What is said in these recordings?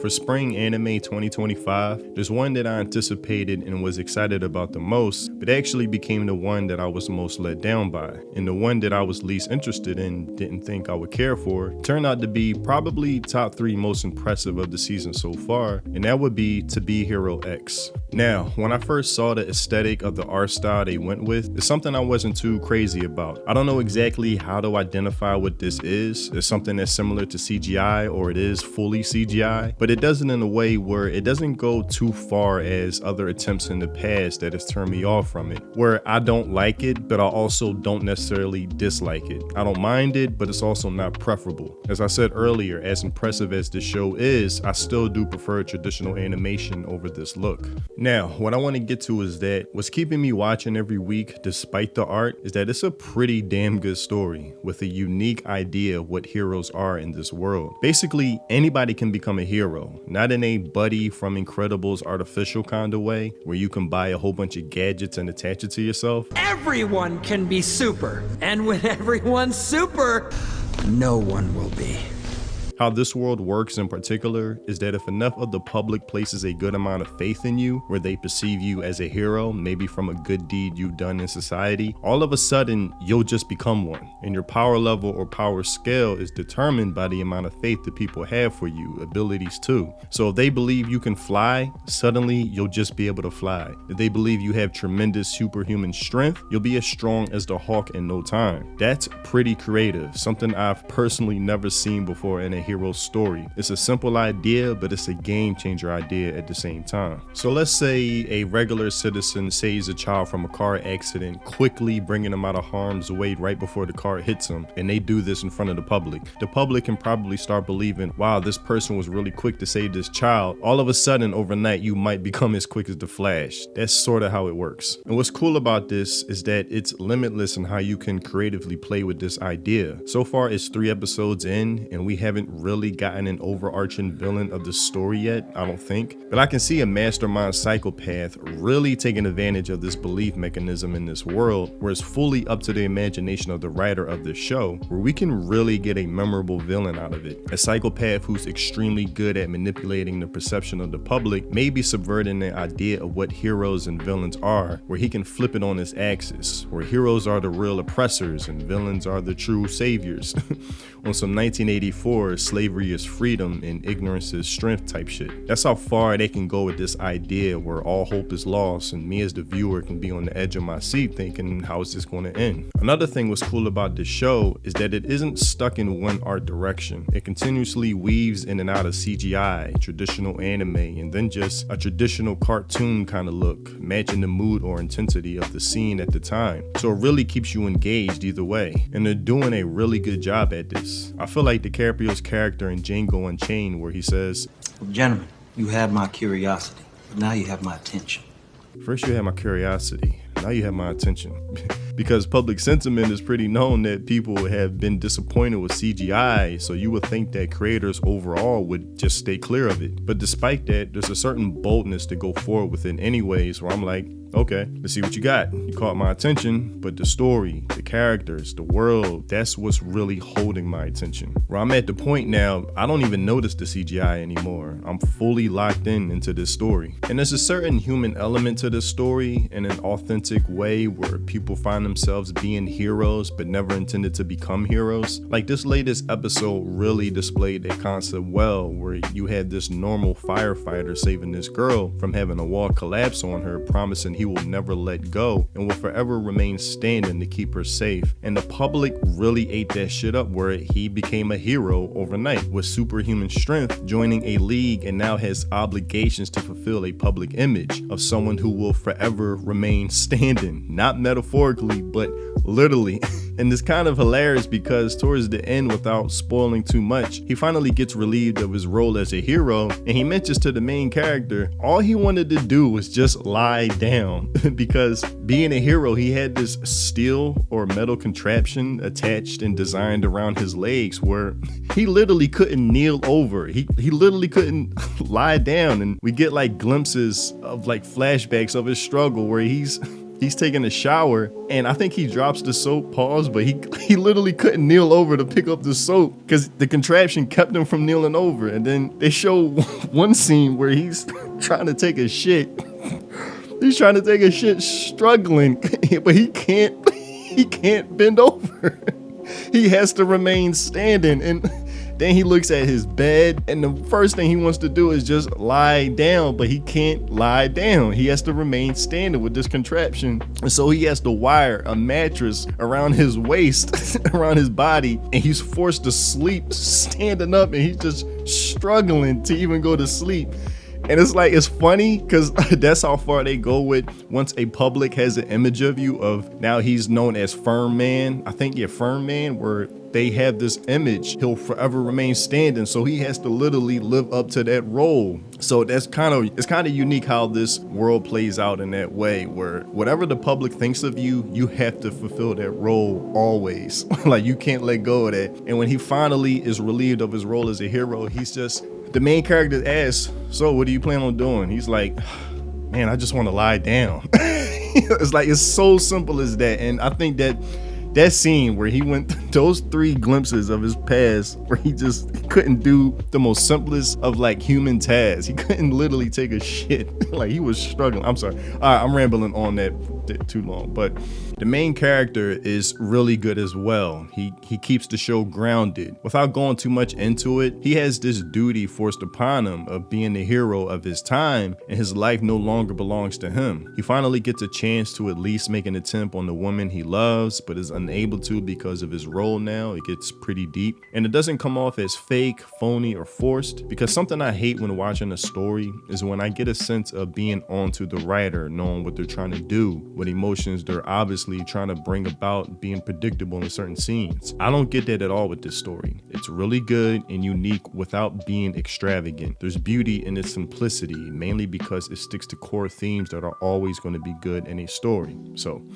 for spring anime 2025, there's one that I anticipated and was excited about the most, but actually became the one that I was most let down by. And the one that I was least interested in, didn't think I would care for, turned out to be probably top 3 most impressive of the season so far, and that would be To Be Hero X. Now, when I first saw the aesthetic of the art style they went with, it's something I wasn't too crazy about. I don't know exactly how to identify what this is. It's something that's similar to CGI, or it is fully CGI, but it does it in a way where it doesn't go too far as other attempts in the past that has turned me off from it, where I don't like it, but I also don't necessarily dislike it. I don't mind it, but it's also not preferable. As I said earlier, as impressive as this show is, I still do prefer traditional animation over this look. Now, what I want to get to is that what's keeping me watching every week, despite the art, is that it's a pretty damn good story with a unique idea of what heroes are in this world. Basically, anybody can become a hero, not in a Buddy from Incredibles artificial kind of way, where you can buy a whole bunch of gadgets and attach it to yourself. Everyone can be super, and when everyone's super, no one will be. How this world works in particular is that if enough of the public places a good amount of faith in you, where they perceive you as a hero, maybe from a good deed you've done in society, all of a sudden you'll just become one. And your power level or power scale is determined by the amount of faith that people have for you, abilities too. So if they believe you can fly, suddenly you'll just be able to fly. If they believe you have tremendous superhuman strength, you'll be as strong as the Hawk in no time. That's pretty creative, something I've personally never seen before in a hero story. It's a simple idea, but it's a game changer idea at the same time. So let's say a regular citizen saves a child from a car accident, quickly bringing them out of harm's way right before the car hits them, and they do this in front of the public. The public can probably start believing, wow, this person was really quick to save this child. All of a sudden, overnight, you might become as quick as the Flash. That's sort of how it works. And what's cool about this is that it's limitless in how you can creatively play with this idea. So far, it's 3 episodes in, and we haven't really gotten an overarching villain of the story yet, I don't think. But I can see a mastermind psychopath really taking advantage of this belief mechanism in this world, where it's fully up to the imagination of the writer of the show, where we can really get a memorable villain out of it. A psychopath who's extremely good at manipulating the perception of the public, maybe subverting the idea of what heroes and villains are, where he can flip it on his axis, where heroes are the real oppressors and villains are the true saviors. On some 1984 slavery is freedom and ignorance is strength type shit. That's how far they can go with this idea where all hope is lost and me as the viewer can be on the edge of my seat thinking, how is this going to end? Another thing what's cool about this show is that it isn't stuck in one art direction. It continuously weaves in and out of CGI, traditional anime, and then just a traditional cartoon kind of look, matching the mood or intensity of the scene at the time. So it really keeps you engaged either way, and they're doing a really good job at this. I feel like DiCaprio's character in Django Unchained, where he says, "Gentlemen, you have my curiosity, but now you have my attention." First you had my curiosity, now you have my attention. Because public sentiment is pretty known that people have been disappointed with CGI, so you would think that creators overall would just stay clear of it. But despite that, there's a certain boldness to go forward with it anyways, where I'm like, okay, let's see what you got. You caught my attention, but the story, the characters, the world, that's what's really holding my attention. Where I'm at the point now, I don't even notice the CGI anymore. I'm fully locked into this story. And there's a certain human element to this story in an authentic way where people find themselves being heroes but never intended to become heroes. Like this latest episode really displayed that concept well, where you had this normal firefighter saving this girl from having a wall collapse on her, promising he will never let go and will forever remain standing to keep her safe. And the public really ate that shit up, where he became a hero overnight with superhuman strength, joining a league, and now has obligations to fulfill a public image of someone who will forever remain standing, not metaphorically, but literally. And it's kind of hilarious because towards the end, without spoiling too much, he finally gets relieved of his role as a hero, and he mentions to the main character all he wanted to do was just lie down. Because being a hero, he had this steel or metal contraption attached and designed around his legs where he literally couldn't kneel over. He literally couldn't lie down, and we get like glimpses of like flashbacks of his struggle where he's he's taking a shower, and I think he drops the soap, pause, but he literally couldn't kneel over to pick up the soap because the contraption kept him from kneeling over. And then they show one scene where he's trying to take a shit. He's trying to take a shit, struggling, but he can't bend over. He has to remain standing, and then he looks at his bed, and the first thing he wants to do is just lie down, but he can't lie down. He has to remain standing with this contraption. And so he has to wire a mattress around his waist, around his body, and he's forced to sleep standing up, and he's just struggling to even go to sleep. And it's like, it's funny because that's how far they go with once a public has an image of you of now he's known as Firm Man. I think, yeah, Firm Man, where they have this image, he'll forever remain standing. So he has to literally live up to that role. So it's kind of unique how this world plays out in that way, where whatever the public thinks of you, you have to fulfill that role always. Like, you can't let go of that. And when he finally is relieved of his role as a hero, he's just, the main character asks, so what do you plan on doing? He's like, man, I just want to lie down. It's like, it's so simple as that. And I think that scene where he went, those 3 glimpses of his past where he just couldn't do the most simplest of like human tasks. He couldn't literally take a shit. Like, he was struggling. I'm sorry. All right, I'm rambling on that too long, but the main character is really good as well. He keeps the show grounded. Without going too much into it, he has this duty forced upon him of being the hero of his time, and his life no longer belongs to him. He finally gets a chance to at least make an attempt on the woman he loves, but is unable to because of his role now. It gets pretty deep, and it doesn't come off as fake, phony, or forced, because something I hate when watching a story is when I get a sense of being onto the writer, knowing what they're trying to do, what emotions they're obviously trying to bring about, being predictable in certain scenes. I don't get that at all with this story. It's really good and unique without being extravagant. There's beauty in its simplicity, mainly because it sticks to core themes that are always going to be good in a story. So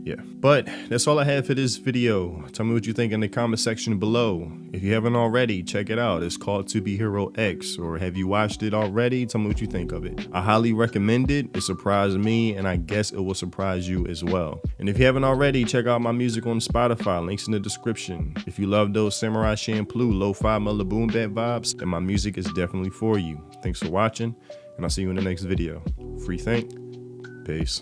yeah, but that's all I have for this video. Tell me what you think in the comment section below. If you haven't already, check it out. It's called To Be Hero X, or have you watched it already? Tell me what you think of it. I highly recommend it. It surprised me, and I guess it will surprise you as well. And if you haven't already, check out my music on Spotify. Links in the description. If you love those Samurai Champloo, lo-fi Mother Boom Bap vibes, then my music is definitely for you. Thanks for watching, and I'll see you in the next video. Free think. Peace.